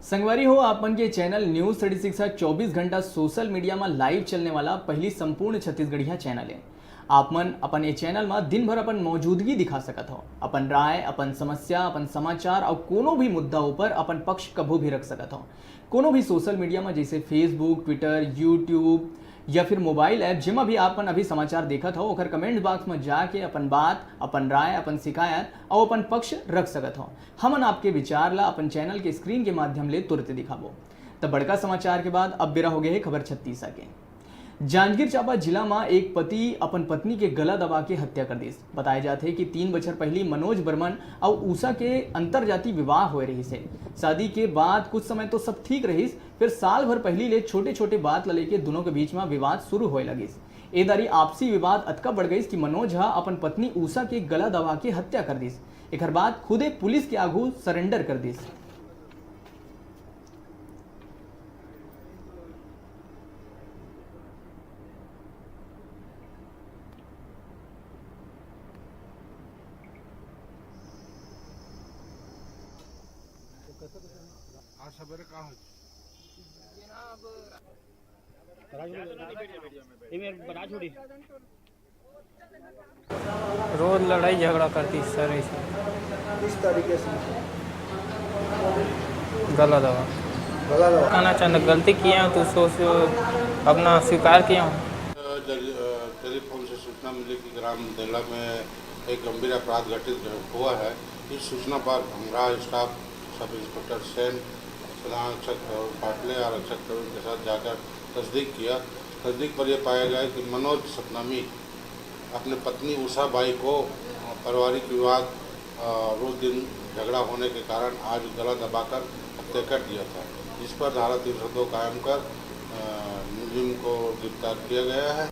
संगवारी हो आपन के चैनल न्यूज 36 24 घंटा सोशल मीडिया में लाइव चलने वाला पहली संपूर्ण छत्तीसगढ़िया चैनल है। आपमन अपन ये चैनल में दिन भर अपन मौजूदगी दिखा सकत हो, अपन राय, अपन समस्या, अपन समाचार और कोनो भी मुद्दा ऊपर अपन पक्ष कभू भी रख सकत हो। कोनो भी सोशल मीडिया में जैसे फेसबुक, ट्विटर, यूट्यूब या फिर मोबाइल ऐप जिमा भी आपन अभी समाचार देखत हो, ओकर कमेंट बॉक्स में जाके अपन बात, अपन राय, अपन शिकायत और अपन पक्ष रख सकत हो। हमन आपके विचार ला अपन चैनल के स्क्रीन के माध्यम ले तुरंत दिखाबो। तो बड़का समाचार के बाद अब बेरा हो गए है खबर 36 के। जांजगीर चांपा जिला में एक पति अपन पत्नी के गला दबा के हत्या कर दी। बताया जाते है कि 3 बछर पहले मनोज बर्मन और उषा के अंतरजातीय विवाह हो रही से। शादी के बाद कुछ समय तो सब ठीक रही, फिर साल भर पहले ले छोटे छोटे बात ला लेके दोनों के बीच में विवाद शुरू होए लगिस। ए दारी आपसी विवाद अतका बढ़ गई कि मनोज हा अपन पत्नी उषा के गला दबा के हत्या कर दी। एक बाद खुदे पुलिस के आगू सरेंडर कर दी। आज सवेरे कहाँ हो? रोज लड़ाई झगड़ा करती सर ऐसे। किस तरीके से? गला दबा कहना चाहता गलती किया हूँ तो सोच अपना स्वीकार किया हूँ। टेलीफोन से सूचना मिली कि ग्राम देला में एक गंभीर अपराध घटित हुआ है। इस सूचना पर हमारा स्टाफ सब इंस्पेक्टर सेन, प्रधान आरक्षक पाटले, आरक्षक तरुण के साथ जाकर तस्दीक किया। तस्दीक पर यह पाया गया कि मनोज सतनामी अपने पत्नी उषा बाई को पारिवारिक विवाद रोज दिन झगड़ा होने के कारण आज गला दबाकर हत्या कर दिया था। इस पर धारा 302 कायम कर मुलजिम को गिरफ्तार किया गया है।